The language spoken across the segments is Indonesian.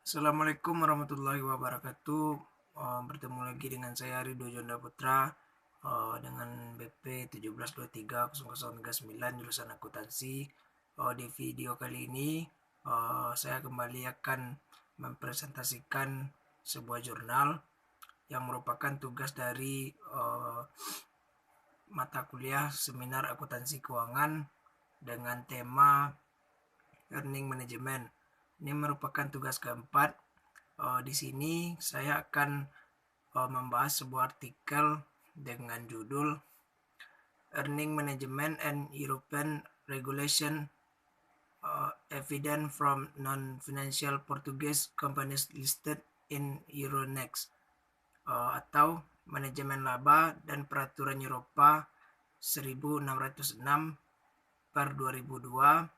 Assalamualaikum warahmatullahi wabarakatuh. Bertemu lagi dengan saya Ridho Jonda Putra dengan BP 17230039 jurusan akuntansi. Di video kali ini saya kembali akan mempresentasikan sebuah jurnal yang merupakan tugas dari mata kuliah seminar akuntansi keuangan dengan tema Earning Management. Ini merupakan tugas keempat. Di sini saya akan membahas sebuah artikel dengan judul Earning Management and European Regulation Evidence from Non-Financial Portuguese Companies Listed in Euronext atau Manajemen Laba dan Peraturan Eropa 1606 per 2002,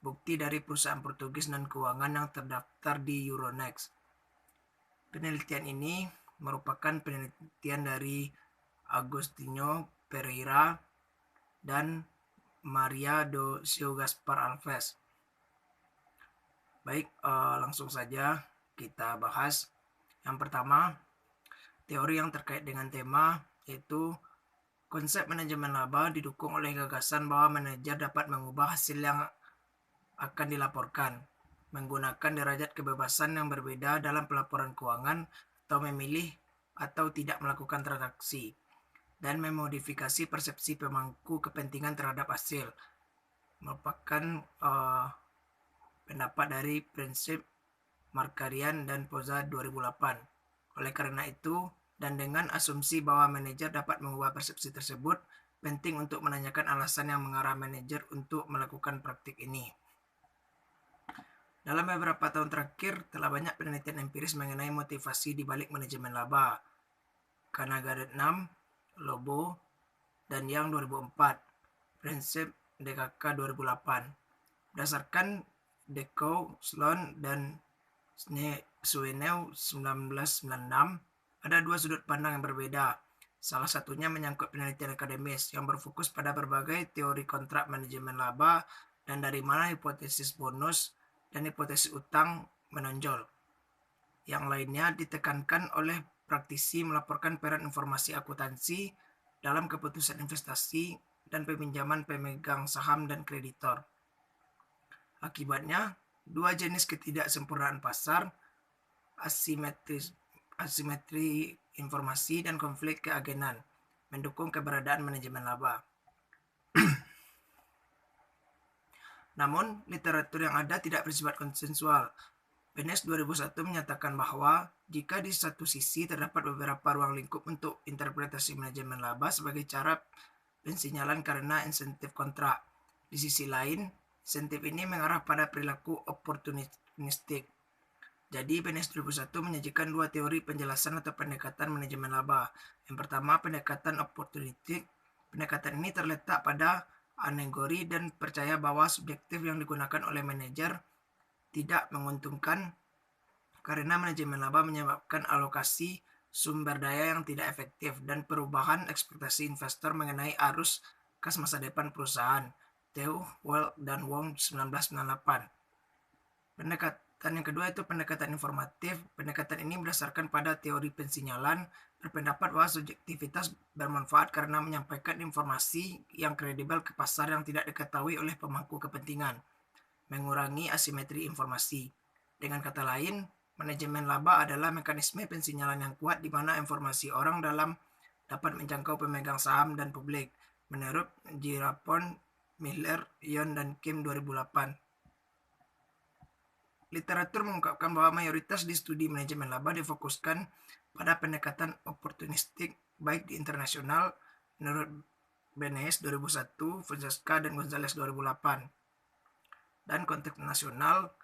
bukti dari perusahaan Portugis non keuangan yang terdaftar di Euronext. Penelitian ini merupakan penelitian dari Agostinho Pereira dan Maria do Seu Gaspar Alves. Baik, langsung saja kita bahas. Yang pertama, teori yang terkait dengan tema yaitu konsep manajemen laba didukung oleh gagasan bahwa manajer dapat mengubah hasil yang akan dilaporkan menggunakan derajat kebebasan yang berbeda dalam pelaporan keuangan atau memilih atau tidak melakukan transaksi dan memodifikasi persepsi pemangku kepentingan terhadap hasil, merupakan pendapat dari prinsip Markarian dan Poza 2008. Oleh karena itu, dan dengan asumsi bahwa manajer dapat mengubah persepsi tersebut, penting untuk menanyakan alasan yang mengarah manajer untuk melakukan praktik ini. Dalam beberapa tahun terakhir, telah banyak penelitian empiris mengenai motivasi di balik manajemen laba. Kanagaret 6, Lobo, dan Yang 2004, prinsip DKK 2008. Berdasarkan Deco, Sloan, dan Sueneu 1996, ada dua sudut pandang yang berbeda. Salah satunya menyangkut penelitian akademis yang berfokus pada berbagai teori kontrak manajemen laba dan dari mana hipotesis bonus dan hipotesis utang menonjol. Yang lainnya ditekankan oleh praktisi melaporkan peran informasi akuntansi dalam keputusan investasi dan peminjaman pemegang saham dan kreditor. Akibatnya, dua jenis ketidaksempurnaan pasar, asimetri informasi dan konflik keagenan mendukung keberadaan manajemen laba. Namun, literatur yang ada tidak bersifat konsensual. PNS 2001 menyatakan bahwa jika di satu sisi terdapat beberapa ruang lingkup untuk interpretasi manajemen laba sebagai cara pensinyalan karena insentif kontrak, di sisi lain, insentif ini mengarah pada perilaku oportunistik. Jadi, PNS 2001 menyajikan dua teori penjelasan atau pendekatan manajemen laba. Yang pertama, pendekatan oportunistik. Pendekatan ini terletak pada alegori dan percaya bahwa subjektif yang digunakan oleh manajer tidak menguntungkan karena manajemen laba menyebabkan alokasi sumber daya yang tidak efektif dan perubahan ekspektasi investor mengenai arus kas masa depan perusahaan. Teo, Well, dan Wong 1998. Pendekatan yang kedua itu pendekatan informatif. Pendekatan ini berdasarkan pada teori pensinyalan, berpendapat bahwa subjektivitas bermanfaat karena menyampaikan informasi yang kredibel ke pasar yang tidak diketahui oleh pemangku kepentingan, mengurangi asimetri informasi. Dengan kata lain, manajemen laba adalah mekanisme pensinyalan yang kuat di mana informasi orang dalam dapat menjangkau pemegang saham dan publik, menurut Girapon, Miller, Yon, dan Kim 2008. Literatur mengungkapkan bahwa mayoritas di studi manajemen laba difokuskan pada pendekatan oportunistik baik di internasional menurut Benes 2001, Fonseca dan Gonzalez 2008, dan konteks nasional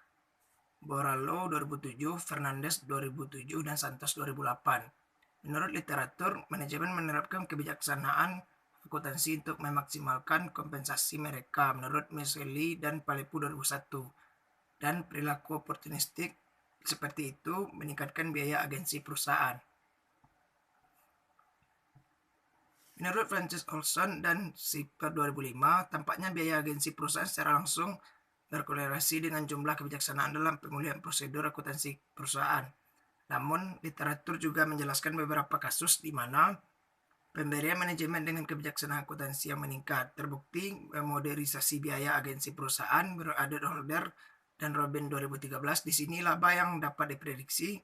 Borrallo 2007, Fernandez 2007, dan Santos 2008. Menurut literatur, manajemen menerapkan kebijaksanaan akuntansi untuk memaksimalkan kompensasi mereka menurut Miseli dan Palepu 2001. Dan perilaku oportunistik seperti itu meningkatkan biaya agensi perusahaan. Menurut Francis Olson dan Sipper 2005, tampaknya biaya agensi perusahaan secara langsung berkorelasi dengan jumlah kebijaksanaan dalam pemulihan prosedur akuntansi perusahaan. Namun, literatur juga menjelaskan beberapa kasus di mana pemberian manajemen dengan kebijaksanaan akuntansi yang meningkat terbukti modernisasi biaya agensi perusahaan menurut Audit Holder dan Robin 2013. Di sini laba yang dapat diprediksi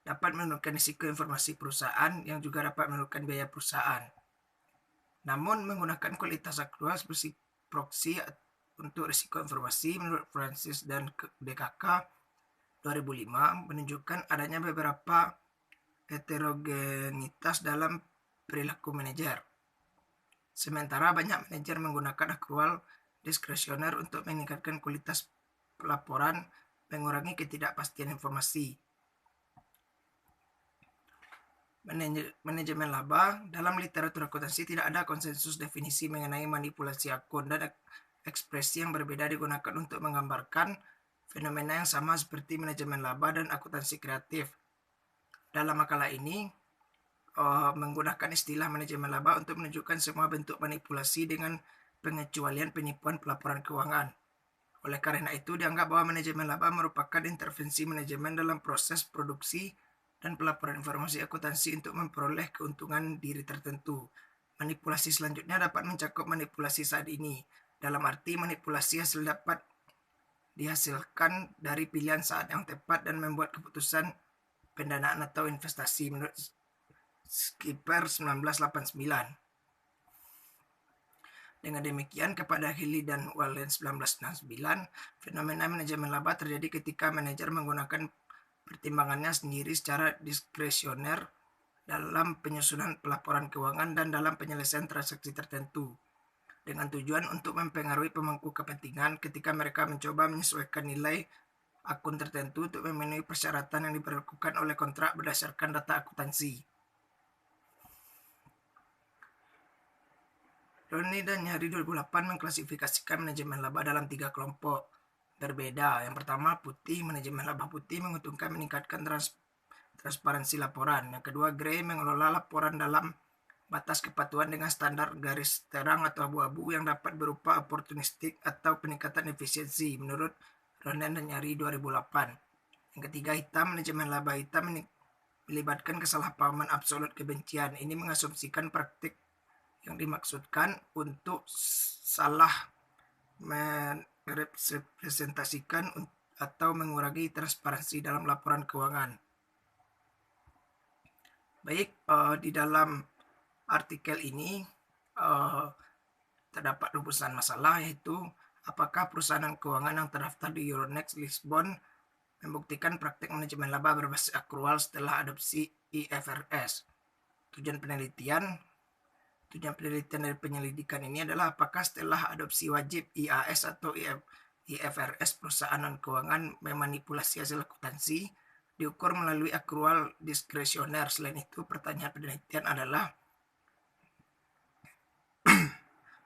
dapat menurunkan risiko informasi perusahaan yang juga dapat menurunkan biaya perusahaan. Namun, menggunakan kualitas aktual seperti proxy untuk risiko informasi menurut Francis dan DKK 2005 menunjukkan adanya beberapa heterogenitas dalam perilaku manajer. Sementara banyak manajer menggunakan akrual diskresioner untuk meningkatkan kualitas pelaporan, mengurangi ketidakpastian informasi. Manajemen laba. Dalam literatur akuntansi tidak ada konsensus definisi mengenai manipulasi akun, dan ekspresi yang berbeda digunakan untuk menggambarkan fenomena yang sama seperti manajemen laba dan akuntansi kreatif. Dalam makalah ini menggunakan istilah manajemen laba untuk menunjukkan semua bentuk manipulasi dengan pengecualian penipuan pelaporan keuangan. Oleh karena itu, dianggap bahwa manajemen laba merupakan intervensi manajemen dalam proses produksi dan pelaporan informasi akuntansi untuk memperoleh keuntungan diri tertentu. Manipulasi selanjutnya dapat mencakup manipulasi saat ini, dalam arti manipulasi hasil dapat dihasilkan dari pilihan saat yang tepat dan membuat keputusan pendanaan atau investasi menurut Skipper 1989. Dengan demikian, kepada Healy dan Wallen 1969, fenomena manajemen laba terjadi ketika manajer menggunakan pertimbangannya sendiri secara diskresioner dalam penyusunan pelaporan keuangan dan dalam penyelesaian transaksi tertentu, dengan tujuan untuk mempengaruhi pemangku kepentingan ketika mereka mencoba menyesuaikan nilai akun tertentu untuk memenuhi persyaratan yang diberlakukan oleh kontrak berdasarkan data akuntansi. Roney dan Nyari 2008 mengklasifikasikan manajemen laba dalam 3 kelompok berbeda. Yang pertama, putih. Manajemen laba putih menguntungkan meningkatkan transparansi laporan. Yang kedua, grey, mengelola laporan dalam batas kepatuhan dengan standar garis terang atau abu-abu yang dapat berupa oportunistik atau peningkatan efisiensi menurut Ronen dan Nyari 2008. Yang ketiga, hitam. Manajemen laba hitam melibatkan kesalahpahaman absolut kebencian. Ini mengasumsikan praktik yang dimaksudkan untuk salah merepresentasikan atau mengurangi transparansi dalam laporan keuangan. Baik, di dalam artikel ini terdapat rumusan masalah, yaitu apakah perusahaan keuangan yang terdaftar di Euronext Lisbon membuktikan praktik manajemen laba berbasis akrual setelah adopsi IFRS. Tujuan penelitian dari penyelidikan ini adalah apakah setelah adopsi wajib IAS atau IFRS perusahaan non-keuangan memanipulasi hasil akuntansi diukur melalui akrual diskresioner. Selain itu, pertanyaan penelitian adalah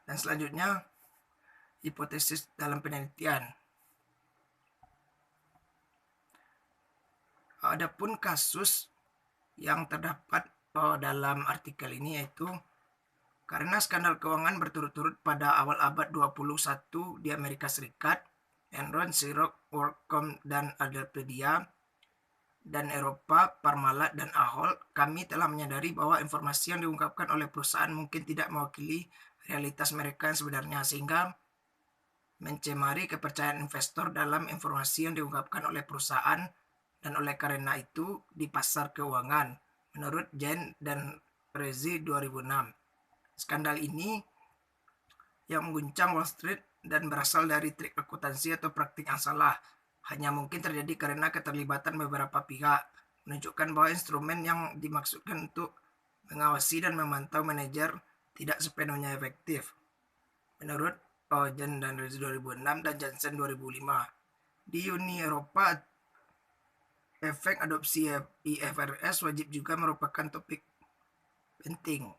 dan selanjutnya hipotesis dalam penelitian. Adapun kasus yang terdapat dalam artikel ini yaitu karena skandal keuangan berturut-turut pada awal abad 21 di Amerika Serikat, Enron, Xerox, WorldCom, dan Adelpedia, dan Eropa, Parmalat, dan Ahold, kami telah menyadari bahwa informasi yang diungkapkan oleh perusahaan mungkin tidak mewakili realitas mereka yang sebenarnya, sehingga mencemari kepercayaan investor dalam informasi yang diungkapkan oleh perusahaan dan oleh karena itu di pasar keuangan, menurut Jen dan Rezi 2006. Skandal ini yang mengguncang Wall Street dan berasal dari trik akuntansi atau praktik yang salah hanya mungkin terjadi karena keterlibatan beberapa pihak, menunjukkan bahwa instrumen yang dimaksudkan untuk mengawasi dan memantau manajer tidak sepenuhnya efektif. Menurut Jen dan Rezi 2006 dan Jansen 2005, di Uni Eropa, efek adopsi IFRS wajib juga merupakan topik penting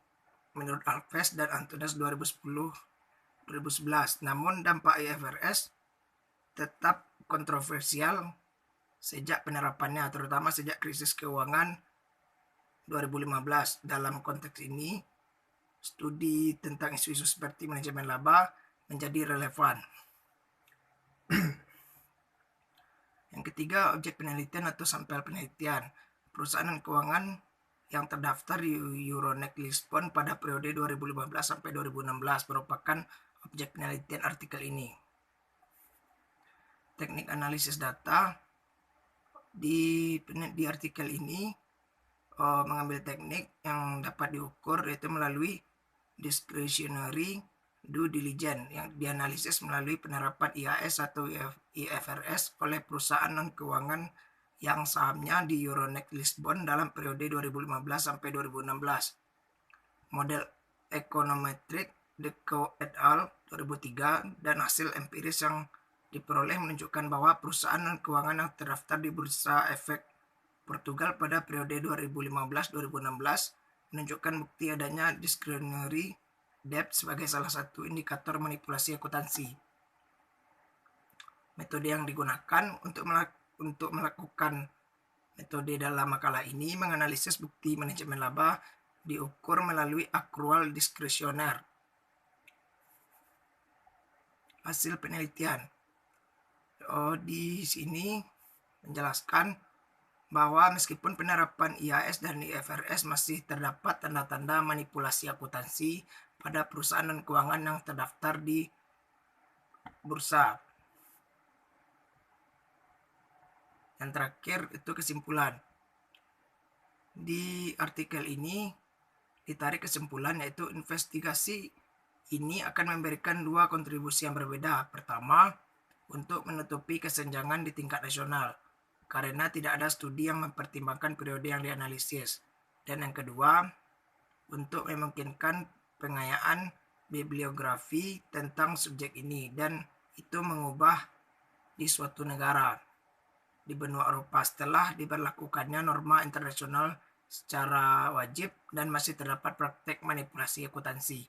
menurut Alves dan Antunes 2010-2011. Namun dampak IFRS tetap kontroversial sejak penerapannya, terutama sejak krisis keuangan 2015. Dalam konteks ini, studi tentang isu-isu seperti manajemen laba menjadi relevan. Yang ketiga, objek penelitian atau sampel penelitian. Perusahaan keuangan yang terdaftar di Euronext Lisbon pada periode 2015 sampai 2016 merupakan objek penelitian artikel ini. Teknik analisis data di artikel ini mengambil teknik yang dapat diukur, yaitu melalui discretionary due diligence yang dianalisis melalui penerapan IAS atau IFRS oleh perusahaan non keuangan yang sahamnya di Euronext Lisbon dalam periode 2015 sampai 2016. Model econometric Deco et al. 2003 dan hasil empiris yang diperoleh menunjukkan bahwa perusahaan non keuangan yang terdaftar di Bursa Efek Portugal pada periode 2015-2016 menunjukkan bukti adanya discretionary debt sebagai salah satu indikator manipulasi akuntansi. Metode yang digunakan untuk melakukan metode dalam makalah ini menganalisis bukti manajemen laba diukur melalui accrual diskresioner. Hasil penelitian di sini menjelaskan bahwa meskipun penerapan IAS dan IFRS masih terdapat tanda-tanda manipulasi akuntansi pada perusahaan non keuangan yang terdaftar di bursa. Yang terakhir itu kesimpulan. Di artikel ini ditarik kesimpulan, yaitu investigasi ini akan memberikan dua kontribusi yang berbeda. Pertama, untuk menutupi kesenjangan di tingkat nasional, karena tidak ada studi yang mempertimbangkan periode yang dianalisis. Dan yang kedua, untuk memungkinkan pengayaan bibliografi tentang subjek ini, dan itu mengubah di suatu negara di benua Eropa setelah diberlakukannya norma internasional secara wajib dan masih terdapat praktek manipulasi akuntansi.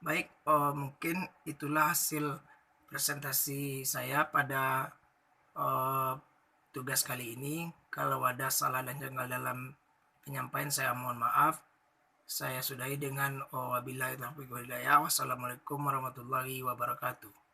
Baik, mungkin itulah hasil presentasi saya pada tugas kali ini. Kalau ada salah dan janggal dalam penyampaian, saya mohon maaf. Saya sudahi dengan wabillahi taufiq wal hidayah. Wassalamualaikum warahmatullahi wabarakatuh.